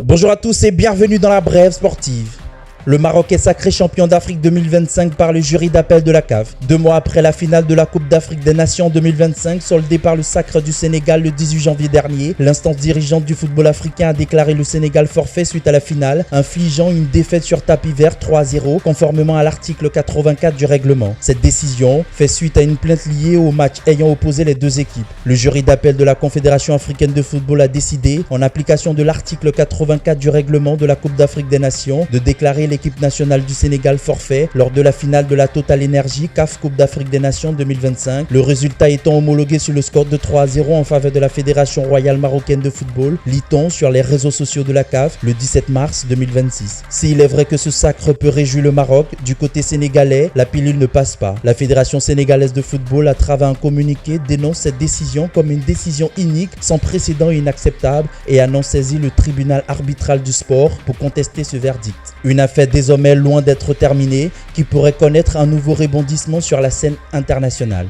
Bonjour à tous et bienvenue dans la Brève sportive. Le Maroc est sacré champion d'Afrique 2025 par le jury d'appel de la CAF. 2 mois après la finale de la Coupe d'Afrique des Nations 2025, soldée par le sacre du Sénégal le 18 janvier dernier, l'instance dirigeante du football africain a déclaré le Sénégal forfait suite à la finale, infligeant une défaite sur tapis vert 3-0, conformément à l'article 84 du règlement. Cette décision fait suite à une plainte liée au match ayant opposé les deux équipes. Le jury d'appel de la Confédération africaine de football a décidé, en application de l'article 84 du règlement de la Coupe d'Afrique des Nations, de déclarer l'équipe nationale du Sénégal forfait lors de la finale de la Total Energy CAF Coupe d'Afrique des Nations 2025, le résultat étant homologué sur le score de 3-0 en faveur de la Fédération royale marocaine de football, lit-on sur les réseaux sociaux de la CAF le 17 mars 2026. S'il est vrai que ce sacre peut réjouir le Maroc, du côté sénégalais, la pilule ne passe pas. La Fédération sénégalaise de football, à travers un communiqué, dénonce cette décision comme une décision inique, sans précédent et inacceptable, et annonce saisir le tribunal arbitral du sport pour contester ce verdict. Une affaire désormais loin d'être terminée, qui pourrait connaître un nouveau rebondissement sur la scène internationale.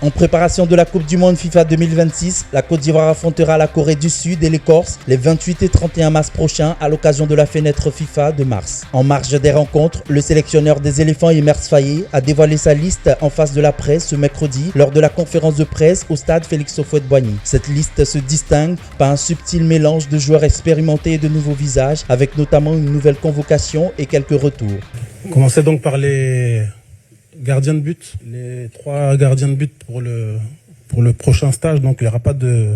En préparation de la Coupe du Monde FIFA 2026, la Côte d'Ivoire affrontera la Corée du Sud et l'Écosse les 28 et 31 mars prochains à l'occasion de la fenêtre FIFA de mars. En marge des rencontres, le sélectionneur des éléphants Emer Faye a dévoilé sa liste en face de la presse ce mercredi lors de la conférence de presse au stade Félix Houphouët-Boigny. Cette liste se distingue par un subtil mélange de joueurs expérimentés et de nouveaux visages, avec notamment une nouvelle convocation et quelques retours. Commencez donc par les gardiens de but, les 3 gardiens de but pour le prochain stage. Donc il n'y aura pas de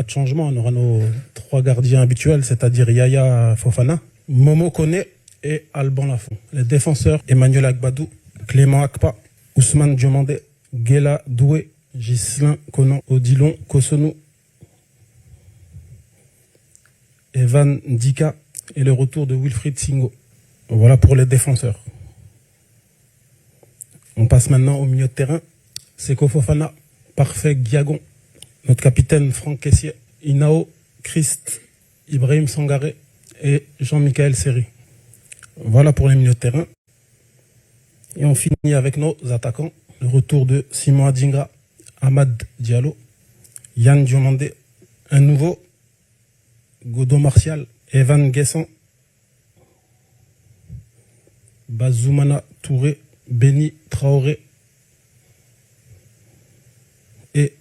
changement. On aura nos 3 gardiens habituels, c'est-à-dire Yaya Fofana, Momo Koné et Alban Lafont. Les défenseurs, Emmanuel Agbadou, Clément Akpa, Ousmane Diomandé, Guela Doué, Ghislain Conan, Odilon Kosonou, Evan Ndika et le retour de Wilfried Singo. Voilà pour les défenseurs. On passe maintenant au milieu de terrain. Seko Fofana, Parfait Guiagon, notre capitaine Franck Kessié, Inao, Christ, Ibrahim Sangaré et Jean-Michel Seri. Voilà pour les milieux de terrain. Et on finit avec nos attaquants. Le retour de Simon Adingra, Ahmad Diallo, Yann Diomandé, un nouveau, Godot Martial, Evan Guessan, Bazoumana Touré, Béni Traoré et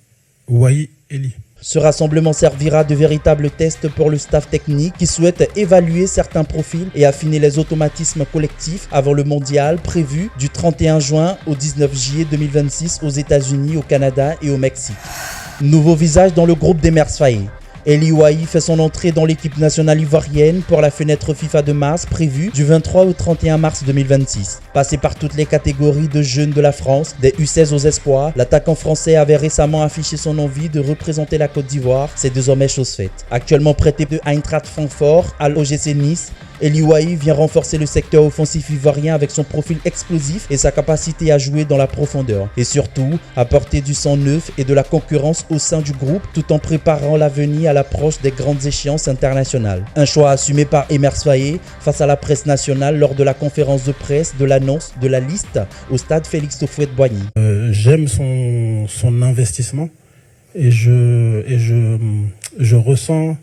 Wahi Eli. Ce rassemblement servira de véritable test pour le staff technique qui souhaite évaluer certains profils et affiner les automatismes collectifs avant le mondial prévu du 31 juin au 19 juillet 2026 aux États-Unis, au Canada et au Mexique. Nouveau visage dans le groupe d'Emer Faye. Eli Wahi fait son entrée dans l'équipe nationale ivoirienne pour la fenêtre FIFA de mars prévue du 23 au 31 mars 2026. Passé par toutes les catégories de jeunes de la France, des U16 aux espoirs, l'attaquant français avait récemment affiché son envie de représenter la Côte d'Ivoire, c'est désormais chose faite. Actuellement prêté de Eintracht Francfort à l'OGC Nice, Eli Wahi vient renforcer le secteur offensif ivoirien avec son profil explosif et sa capacité à jouer dans la profondeur. Et surtout, apporter du sang neuf et de la concurrence au sein du groupe tout en préparant l'avenir à l'approche des grandes échéances internationales. Un choix assumé par Emer Faye face à la presse nationale lors de la conférence de presse de l'annonce de la liste au stade Félix Houphouët-Boigny. J'aime son investissement et je ressens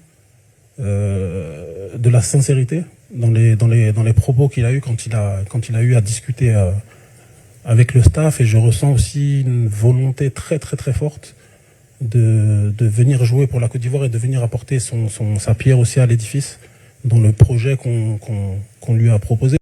de la sincérité dans les propos qu'il a eu quand il a eu à discuter avec le staff, et je ressens aussi une volonté très très très forte de venir jouer pour la Côte d'Ivoire et de venir apporter sa pierre aussi à l'édifice dans le projet qu'on lui a proposé.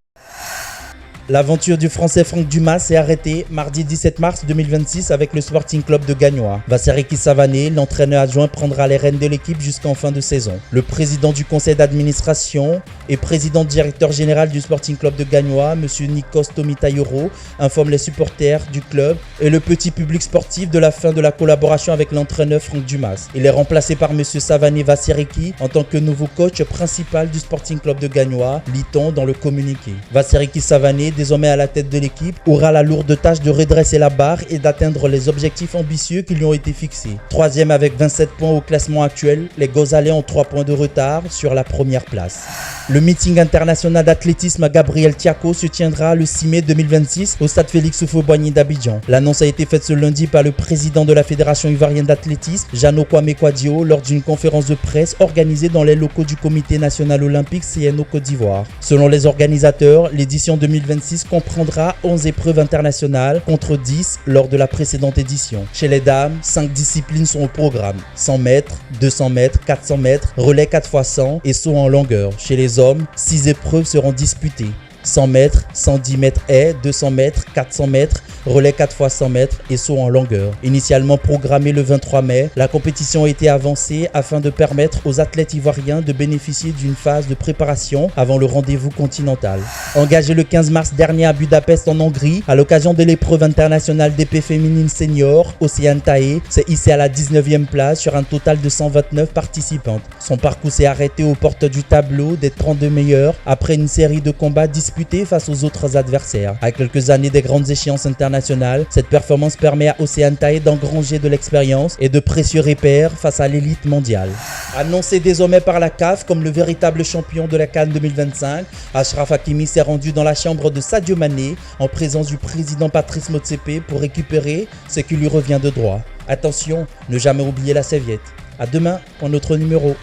L'aventure du Français Franck Dumas s'est arrêtée mardi 17 mars 2026 avec le Sporting Club de Gagnoa. Vassariki Savané, l'entraîneur adjoint, prendra les rênes de l'équipe jusqu'en fin de saison. Le président du conseil d'administration et président directeur général du Sporting Club de Gagnoa, M. Nikos Tomitayoro, informe les supporters du club et le petit public sportif de la fin de la collaboration avec l'entraîneur Franck Dumas. Il est remplacé par M. Savané Vassariki en tant que nouveau coach principal du Sporting Club de Gagnoa, lit-on dans le communiqué. Vassariki Savané désormais à la tête de l'équipe, aura la lourde tâche de redresser la barre et d'atteindre les objectifs ambitieux qui lui ont été fixés. Troisième avec 27 points au classement actuel, les Gozalais ont 3 points de retard sur la première place. Le meeting international d'athlétisme à Gabriel Tiako se tiendra le 6 mai 2026 au stade Félix Houphouët-Boigny d'Abidjan. L'annonce a été faite ce lundi par le président de la Fédération ivoirienne d'athlétisme, Jeannot Kwame Kouadio, lors d'une conférence de presse organisée dans les locaux du Comité national olympique CNO Côte d'Ivoire. Selon les organisateurs, l'édition 2026 comprendra 11 épreuves internationales contre 10 lors de la précédente édition. Chez les dames, 5 disciplines sont au programme: 100 mètres, 200 mètres, 400 mètres, relais 4x100 et saut en longueur. Chez les hommes, 6 épreuves seront disputées: 100 mètres, 110 mètres haies, 200 mètres, 400 mètres, relais 4x100 mètres et saut en longueur. Initialement programmée le 23 mai, la compétition a été avancée afin de permettre aux athlètes ivoiriens de bénéficier d'une phase de préparation avant le rendez-vous continental. Engagée le 15 mars dernier à Budapest en Hongrie, à l'occasion de l'épreuve internationale d'épée féminine senior, Océane Taé s'est hissée à la 19e place sur un total de 129 participantes. Son parcours s'est arrêté aux portes du tableau des 32 meilleures après une série de combats disputés face aux autres adversaires. À quelques années des grandes échéances internationales, cette performance permet à Océane Taé d'engranger de l'expérience et de précieux repères face à l'élite mondiale. Annoncé désormais par la CAF comme le véritable champion de la CAN 2025, Achraf Hakimi s'est rendu dans la chambre de Sadio Mané en présence du président Patrice Motsepe pour récupérer ce qui lui revient de droit. Attention, ne jamais oublier la serviette. À demain pour notre numéro.